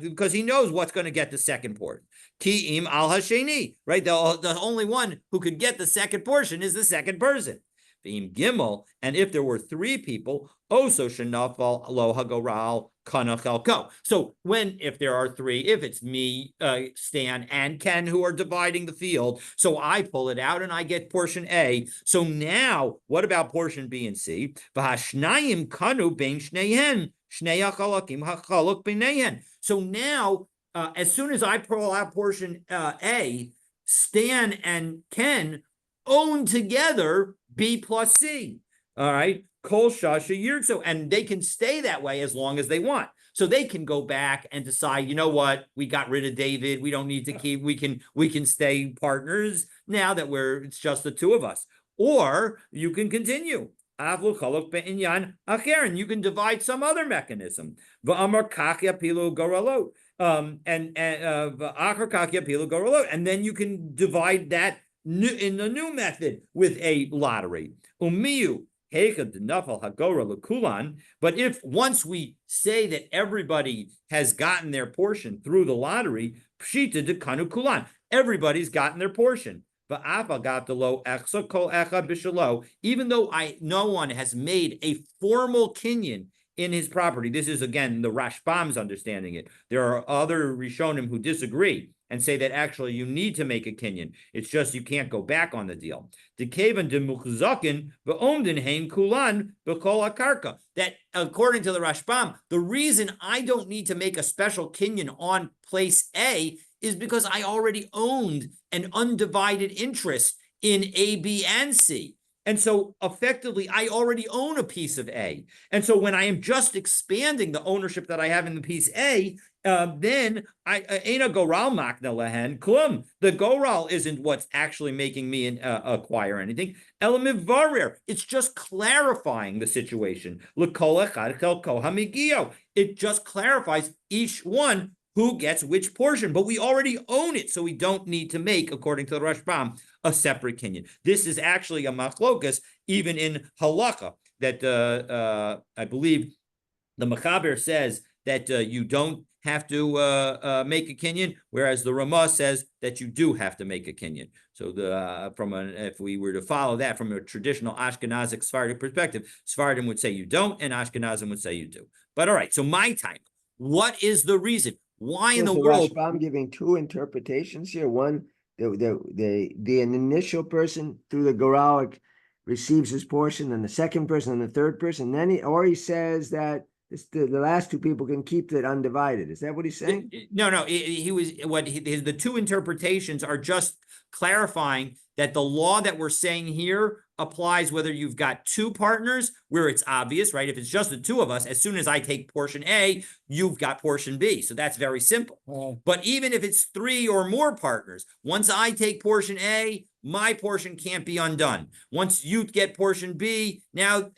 because he knows what's going to get the second portion. Ki'im al hasheni, right? The only one who could get the second portion is the second person. V'im gimel, and if there were 3 people, also shenafal lo hagoral kana chalko. So if there are 3, if it's me, Stan, and Ken who are dividing the field, so I pull it out and I get portion A. So now, what about portion B and C? V'hashnayim kanu bein shneihen shnei hachalakim hachaluk b'neihen. So now, as soon as I pull out portion A, Stan and Ken own together B plus C. All right. Kol shasha yirtzo, and they can stay that way as long as they want. So they can go back and decide, you know what, we got rid of David. We don't need to keep, we can stay partners now that it's just the 2 of us. Or you can continue. And you can divide some other mechanism. And then you can divide that in the new method with a lottery. But if once we say that everybody has gotten their portion through the lottery, pshita de kanu kulan, everybody's gotten their portion. Even though no one has made a formal kinyan in his property. This is, again, the Rashbam's understanding it. There are other Rishonim who disagree and say that actually you need to make a kinyan. It's just you can't go back on the deal. That according to the Rashbam, the reason I don't need to make a special kinyan on place A is because I already owned an undivided interest in A, B, and C. And so effectively, I already own a piece of A. And so when I am just expanding the ownership that I have in the piece A, then ain't a goral makna lehen klum. The goral isn't what's actually making me acquire anything. Elamivarir, it's just clarifying the situation. L'kol echad chelko hamigio. It just clarifies each one who gets which portion, but we already own it, so we don't need to make, according to the Rashbam, a separate kinyan. This is actually a machlokas, even in halacha, that I believe the Mechaber says that you don't have to make a kinyan, whereas the Ramah says that you do have to make a kinyan. So if we were to follow that from a traditional Ashkenazic Sephardic perspective, Sephardim would say you don't, and Ashkenazim would say you do. But all right, so my time. What is the reason? Why in the world? I'm giving 2 interpretations here. One, the initial person through the Goralic receives his portion, and the second person and the third person. Then he says that the last 2 people can keep it undivided. Is that what he's saying? No. The 2 interpretations are just clarifying that the law that we're saying here applies whether you've got two partners, where it's obvious, right? If it's just the two of us, as soon as I take portion A, you've got portion B. So that's very simple. But even if it's three or more partners, once I take portion A, my portion can't be undone. Once you get portion B, now,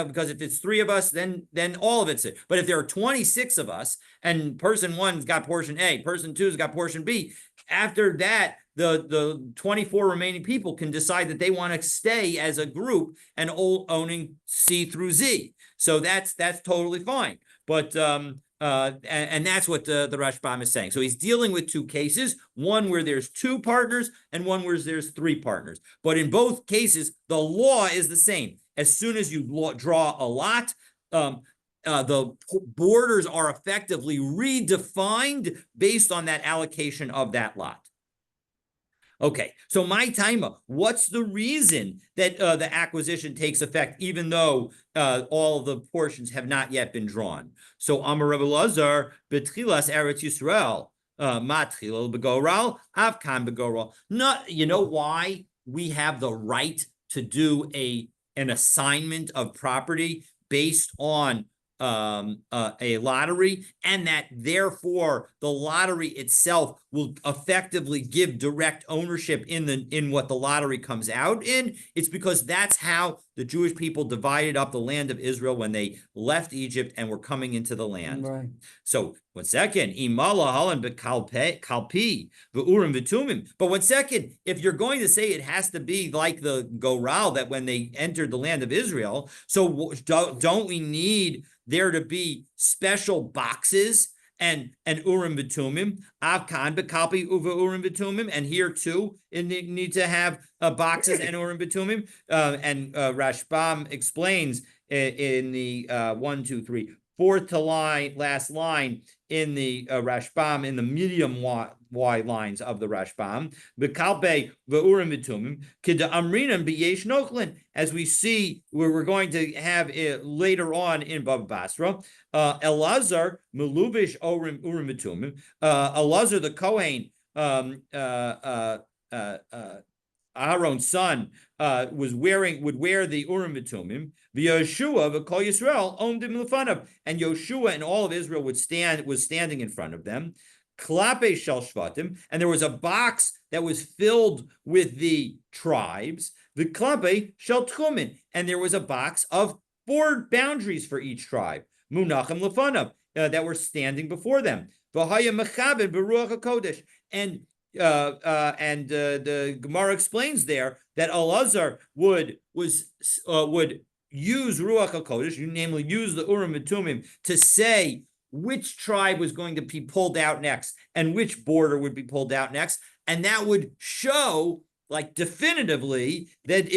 because if it's three of us, then all of it's it. But if there are 26 of us and person one's got portion A, person two's got portion B, after that, the 24 remaining people can decide that they want to stay as a group and owning C through Z. So that's totally fine. But and that's what the Rashbam is saying. So he's dealing with two cases, one where there's two partners and one where there's three partners. But in both cases, the law is the same. As soon as you draw a lot, the borders are effectively redefined based on that allocation of that lot. Okay, so my timer, what's the reason that the acquisition takes effect even though all the portions have not yet been drawn? So Amar Rabbi Lazar, Betchilas Eretz Yisrael, Matchil Begoral, Avkan Begoral. Not, you know why we have the right to do an assignment of property based on a lottery, and that therefore the lottery itself will effectively give direct ownership in what the lottery comes out in? It's because that's how the Jewish people divided up the land of Israel when they left Egypt and were coming into the land. Right. So 1 second, imala halan kalpi v'urim v'tumim. But 1 second, if you're going to say it has to be like the Goral that when they entered the land of Israel, so don't we need there to be special boxes and urim v'tumim, avkan bekalpi uva urim v'tumim, and here too need to have boxes and urim v'tumim. And Rashbam explains in the 1, 2, 3, fourth to last line in the Rashbam, in the medium wide lines of the Rashbam, bekalpe v'urim v'tumim kida amrinan b'yesh nochlin, as we see where we're going to have it later on in Bava Batra. Elazar meluvish urim v'tumim. Elazar the Kohen, Aaron's son, would wear the Urim v'Tumim. V'Yoshua v'Kol Yisrael owned him lefanav, and Yoshua and all of Israel was standing in front of them. Klape shel shvatim, and there was a box that was filled with the tribes. The klape shel tchumin, and there was a box of 4 boundaries for each tribe. Munachim lefanav, that were standing before them. V'haya mechabed b'ruach hakodesh, and the Gemara explains there that Elazar would use Ruach HaKodesh, namely use the Urim V'Tumim, to say which tribe was going to be pulled out next and which border would be pulled out next, and that would show, like, definitively that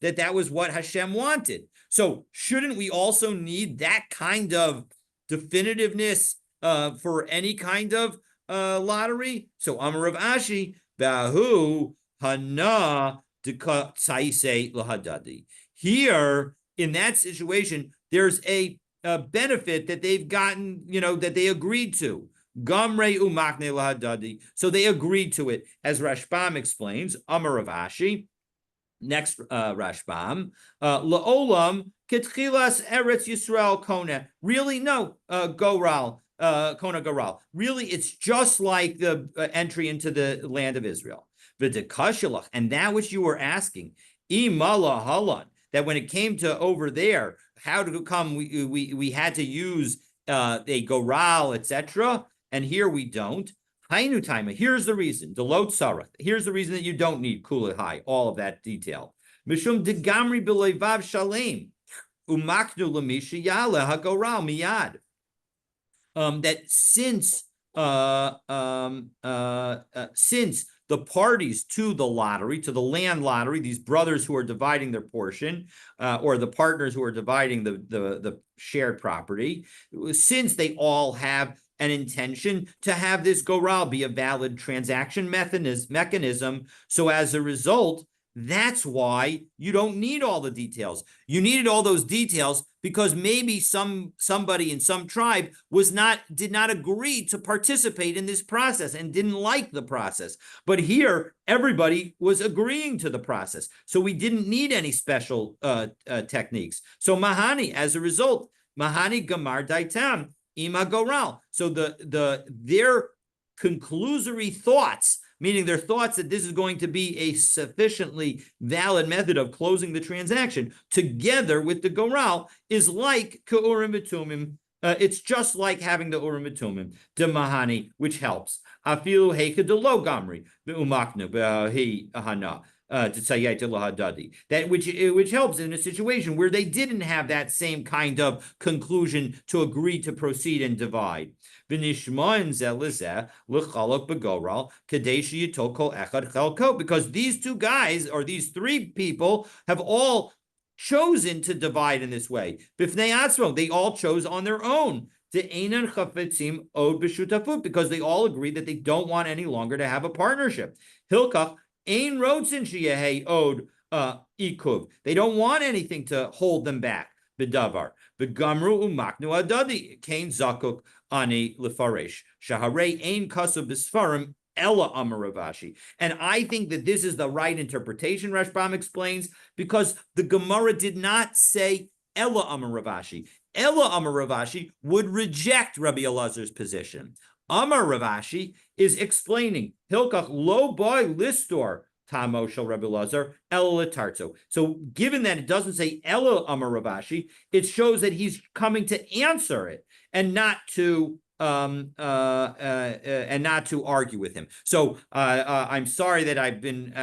that was what Hashem wanted. So shouldn't we also need that kind of definitiveness for any kind of lottery? So Amar Rav Ashi, Bahu Hana Tsaise Lahadadi. Here, in that situation, there's a benefit that they've gotten, that they agreed to. Gamre umakne lahadadi. So they agreed to it, as Rashbam explains. Amar Rav Ashi. Next Rashbam, La'olam ketchilas Eretz Yisrael Kona. Really, no, Goral. Kona Garal. Really, it's just like the entry into the land of Israel. V'dekashalach, and that which you were asking, imala halan, that when it came to over there, how to come, we had to use a Goral, etc., and here we don't. Hainu taima. Here's the reason. Delot sarach. Here's the reason that you don't need kulahai. All of that detail. Mishum degamri b'leivav shalem umaknu lamisha yale hagoral miyad. That since the parties to the lottery, to the land lottery, these brothers who are dividing their portion, or the partners who are dividing the shared property, since they all have an intention to have this goral be a valid transaction mechanism, so as a result, That's why you don't need all the details. You needed all those details because maybe somebody in some tribe did not agree to participate in this process and didn't like the process. But here, everybody was agreeing to the process, so we didn't need any special techniques. So Mahani, as a result, Mahani Gamar Daitam Ima Goral. So their conclusory thoughts, meaning their thoughts that this is going to be a sufficiently valid method of closing the transaction, together with the Goral, is like K'urim B'tumim. It's just like having the Urim B'tumim, the Mahani, which helps. Afilu Heika de Lo Gamri, Umaknu, He Hana. That which helps in a situation where they didn't have that same kind of conclusion to agree to proceed and divide. Because these two guys, or these three people, have all chosen to divide in this way. They all chose on their own. Because they all agree that they don't want any longer to have a partnership. Hilkach Ein Rodsin Sheyehei Od Ikuv. They don't want anything to hold them back. B'davar. B'gamru umaknu adadi. Kain zakuk ani lefaresh. Shaharei ein kasu b'sfarim ella amaravashi. And I think that this is the right interpretation, Rashbam explains, because the Gemara did not say ella amaravashi. Ella amaravashi would reject Rabbi Elazar's position. Amar Ravashi is explaining Hilkach lo boy listor tamo shel Rabbi Elazar el letarzo. So, given that it doesn't say Elo Amar Ravashi, it shows that he's coming to answer it and not to argue with him. So I'm sorry that I've been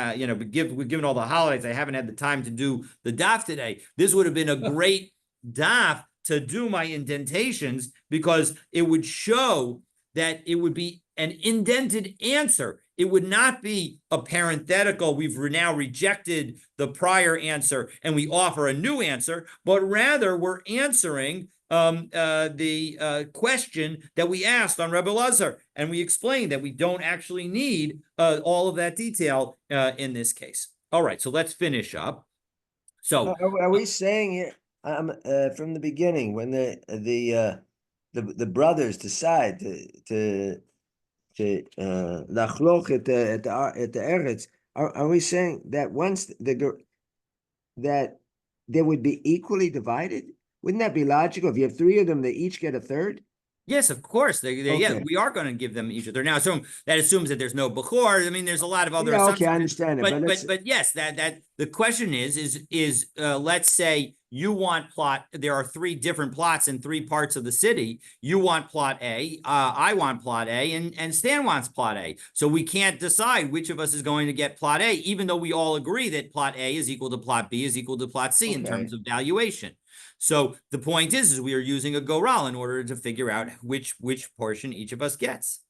given all the holidays, I haven't had the time to do the daf today. This would have been a great daf to do my indentations, because it would show that it would be an indented answer. It would not be a parenthetical, we've now rejected the prior answer and we offer a new answer, but rather we're answering the question that we asked on Rebbe Lazar, and we explained that we don't actually need all of that detail in this case. All right, so let's finish up. So are we saying here from the beginning, when the brothers decide to lachloch at the eretz, are we saying that once that they would be equally divided? Wouldn't that be logical? If you have three of them, they each get a third? Yes, of course. Yeah, we are going to give them each a third. Now, so that assumes that there's no bechor. I mean, there's a lot of other assumptions. Okay, I understand it. But yes, that the question is let's say you want plot. There are three different plots in three parts of the city. You want plot A. I want plot A, and Stan wants plot A. So we can't decide which of us is going to get plot A, even though we all agree that plot A is equal to plot B is equal to plot C in terms of valuation. So the point is we are using a goral in order to figure out which portion each of us gets.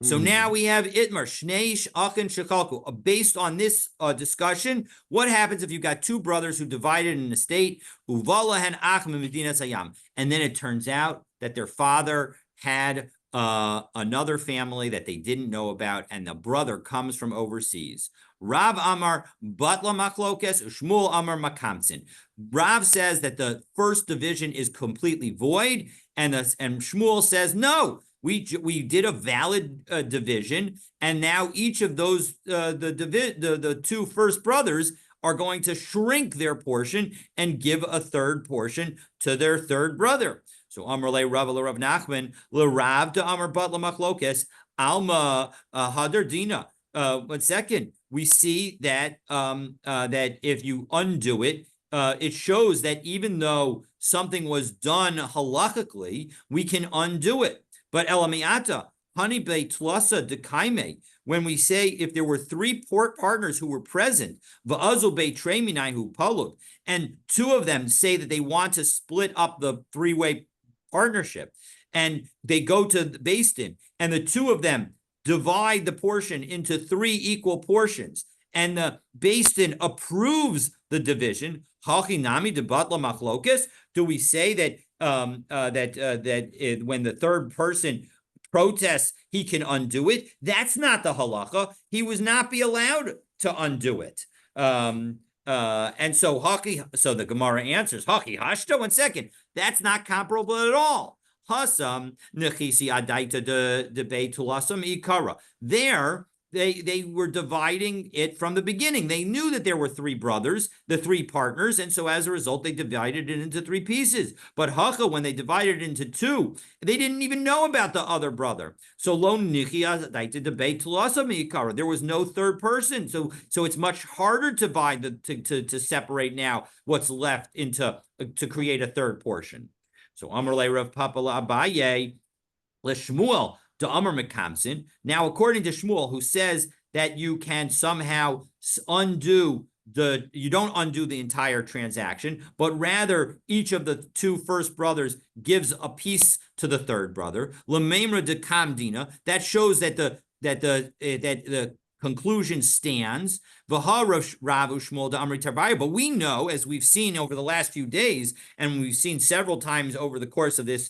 So now we have Itmar, Shneish, Achin, Shekalku. Based on this discussion, what happens if you've got two brothers who divided an estate, Uvalahan Achim Medina Sayam, and then it turns out that their father had another family that they didn't know about, and the brother comes from overseas. Rav Amar Batla Machlokes, Shmuel Amar Makamtzin. Rav says that the first division is completely void, and Shmuel says no. We did a valid division, and now each of those the two first brothers are going to shrink their portion and give a third portion to their third brother. So Amar le Rav Rav Nachman le Rav de Amar Batla Machlokes Alma Hadar Dina. 1 second. We see that that if you undo it, it shows that even though something was done halachically, we can undo it. But elamiata, hani be'tlasa dekaime, when we say if there were three partners who were present, va'azu be'treminai hu paluk, and two of them say that they want to split up the three-way partnership, and they go to the Beis Din, and the two of them divide the portion into three equal portions, and the Beis Din approves the division. Hachinami de batla machlokes. Do we say that when the third person protests, he can undo it? That's not the halacha. He was not be allowed to undo it. And so so the Gemara answers, Haki Hashta, 1 second. That's not comparable at all. Hasam Nechisi Adaita de Beitulasam Ikara. There, they were dividing it from the beginning. They knew that there were 3 brothers, the 3 partners, and so as a result, they divided it into 3 pieces. But Hacha, when they divided it into 2, they didn't even know about the other brother. So Lo Nichia Daita debate Ikara. There was no third person. So it's much harder to divide to separate now what's left into to create a third portion. So Amar Le Rav Papa Abaye LeShmuel. Now, according to Shmuel, who says that you can somehow you don't undo the entire transaction, but rather each of the 2 first brothers gives a piece to the third brother. Lememra de Kamdina, that shows that the conclusion stands. But we know, as we've seen over the last few days, and we've seen several times over the course of this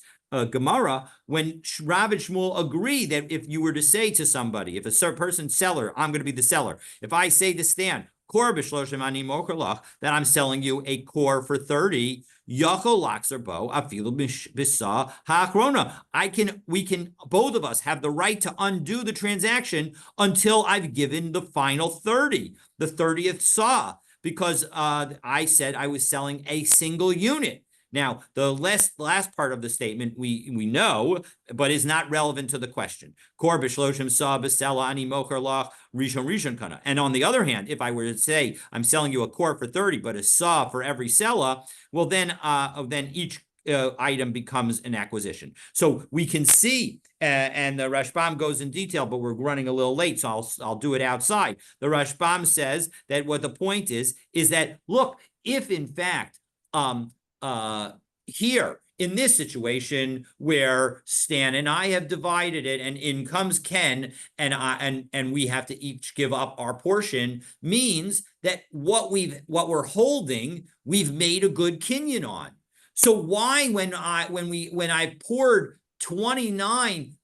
Gemara, when Rav and Shmuel agree that if you were to say to somebody, if a certain person seller, I'm going to be the seller. If I say to Stan, that I'm selling you a core for 30, we can, both of us have the right to undo the transaction until I've given the final 30, the 30th saw, because I said I was selling a single unit. Now, the last part of the statement we know, but is not relevant to the question. And on the other hand, if I were to say I'm selling you a core for 30, but a saw for every seller, well, then each item becomes an acquisition. So we can see, and the Rashbam goes in detail, but we're running a little late, so I'll do it outside. The Rashbam says that what the point is that, look, if in fact, here in this situation where Stan and I have divided it, and in comes Ken and we have to each give up our portion, means that what we're holding, we've made a good kinyan on. So why, when I poured 29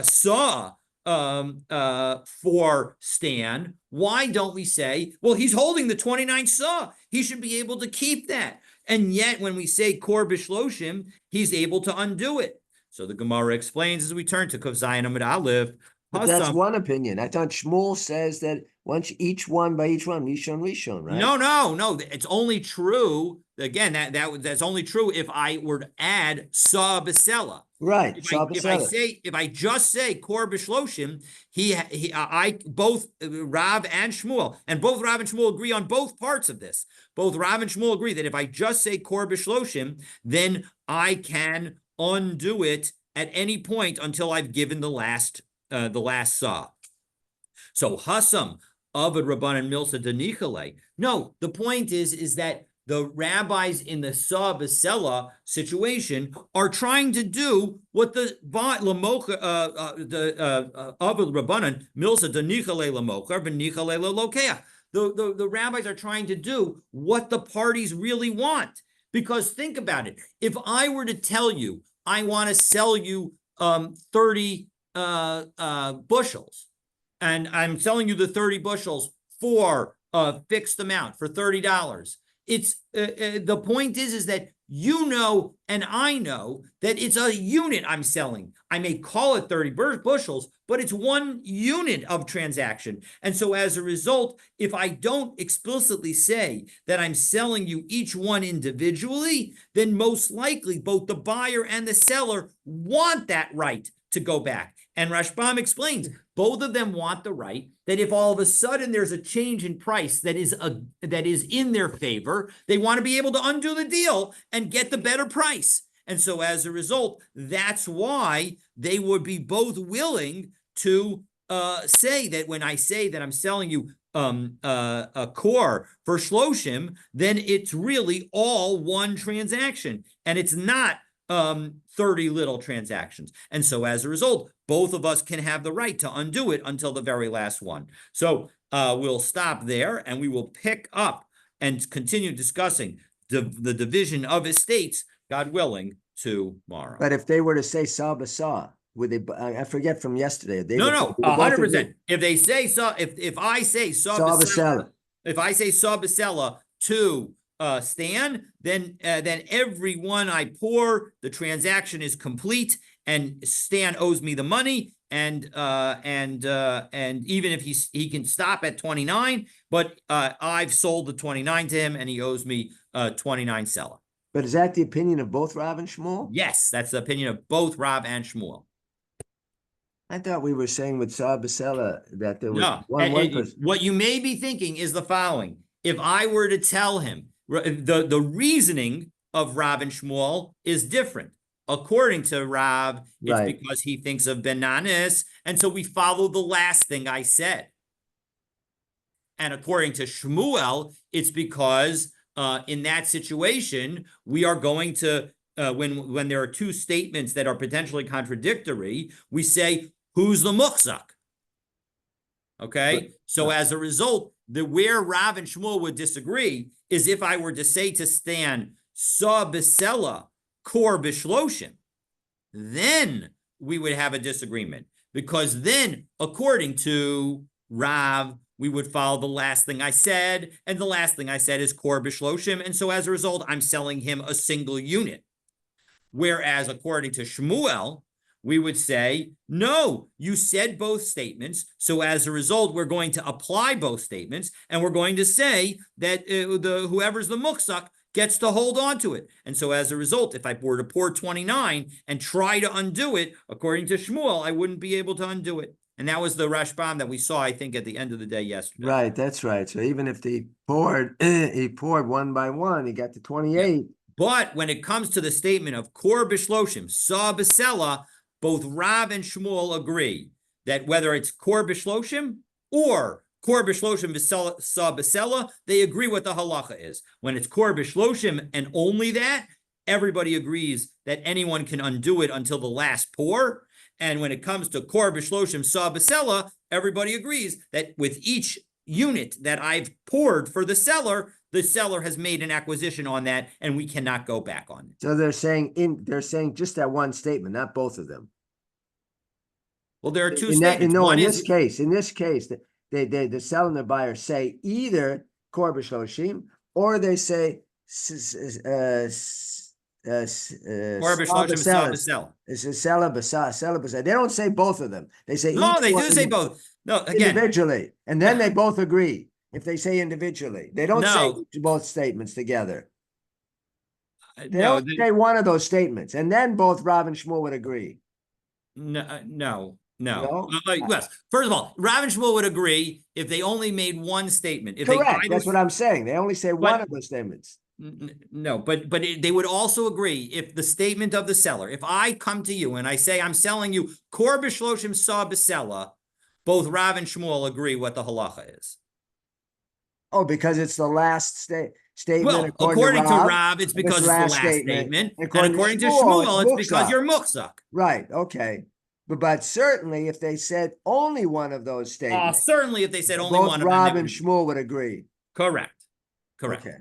saw for Stan, why don't we say, well, he's holding the 29 saw, he should be able to keep that? And yet, when we say Kor Bishloshim, he's able to undo it. So the Gemara explains as we turn to Kuf Zayin Amud Aleph. But that's one opinion. I thought Shmuel says that once each one by each one, Rishon, right? No. It's only true. Again, that's only true if I were to add Sa B'Sela. Right. If I just say Kor B'Shloshim, both Rav and Shmuel, and both Rav and Shmuel agree on both parts of this. Both Rav and Shmuel agree that if I just say Kor B'Shloshim, then I can undo it at any point until I've given the last saw. So Hasam Avad Rabbanan Milsa Denichale. No, the point is that the rabbis in the Sa B'Sela situation are trying to do what the Avad Rabbanan Milsa Denichale Lamocher B'Nichale Lokeach. The rabbis are trying to do what the parties really want. Because think about it. If I were to tell you, I want to sell you 30 bushels, and I'm selling you the 30 bushels for a fixed amount for $30. It's the point is that you know and I know that it's a unit I'm selling. I may call it 30 bushels, but it's one unit of transaction. And so as a result, if I don't explicitly say that I'm selling you each one individually, then most likely both the buyer and the seller want that right to go back. And Rashbam explains, both of them want the right that if all of a sudden there's a change in price that is in their favor, they want to be able to undo the deal and get the better price. And so as a result, that's why they would be both willing to say that when I say that I'm selling you a core for Shloshim, then it's really all one transaction, and it's not 30 little transactions. And so as a result, both of us can have the right to undo it until the very last one. So we'll stop there, and we will pick up and continue discussing the division of estates, God willing, tomorrow. But if they were to say saw b'saw, would they? I forget from yesterday. No, 100%. If they say saw, if I say saw b'saw, if I say saw Basella to Stan, then every one I pour, the transaction is complete, and Stan owes me the money, and even if he can stop at 29, but I've sold the 29 to him, and he owes me 29 Sella. But is that the opinion of both Rav and Shmuel? Yes, that's the opinion of both Rav and Shmuel. I thought we were saying with Saw Basella that there was No, one person. what you may be thinking is the following. If I were to tell him the reasoning of Rav and Shmuel is different. According to Rav, it's Right. because he thinks of Benanis, and so we follow the last thing I said. And according to Shmuel, it's because in that situation, we are going to, when there are two statements that are potentially contradictory, we say, who's the muhzak? Okay, so as a result, where Rav and Shmuel would disagree is if I were to say to Stan, Sa Besela Kor Bishloshim, then we would have a disagreement. Because then, according to Rav, we would follow the last thing I said, and the last thing I said is Kor Bishloshim, and so as a result, I'm selling him a single unit. Whereas, according to Shmuel, we would say, no, you said both statements. So as a result, we're going to apply both statements, and we're going to say that whoever's the muhzak gets to hold on to it. And so as a result, if I were to pour 29 and try to undo it, according to Shmuel, I wouldn't be able to undo it. And that was the Rashbam that we saw, I think, at the end of the day yesterday. Right, that's right. So even if he poured one by one, he got to 28. Yeah. But when it comes to the statement of Kor Bishloshim, Sa Besela, both Rav and Shmuel agree that whether it's Kor Bishloshim or Kor Bishloshim Sa Besela, they agree what the halacha is. When it's Kor Bishloshim and only that, everybody agrees that anyone can undo it until the last pour. And when it comes to Kor Bishloshim Sa Besela, everybody agrees that with each unit that I've poured for the seller has made an acquisition on that, and we cannot go back on it. So they're saying just that one statement, not both of them. Well, there are two statements. In this case, the seller and the buyer say either Kor B'Shloshim or they say Kor B'Shloshim Sa Besela. It's a seller Besela. They don't say both of them. They say no, they do say both. No, again, individually, and then they both agree. If they say individually, they don't say both statements together. They don't say one of those statements, and then both Rav and Shmuel would agree. No. Yes. First of all, Rav and Shmuel would agree if they only made one statement. Correct. That's what I'm saying. They only say one of those statements. No, but they would also agree if the statement of the seller, if I come to you and I say I'm selling you Kor B'Shloshim Sa Besela, both Rav and Shmuel agree what the halacha is. Oh, because it's the last statement. Well, according to Rav, it's because it's the last statement. And according to Shmuel, it's because you're muhzak. Right, okay. But certainly if they said only one of those statements. Certainly if they said only one of them. Rav and Shmuel would agree. Correct. Okay.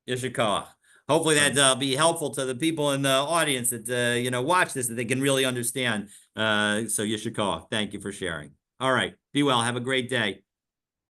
Yeshikah. Hopefully that'll be helpful to the people in the audience that, watch this, that they can really understand. So Yeshikah, thank you for sharing. All right. Be well. Have a great day.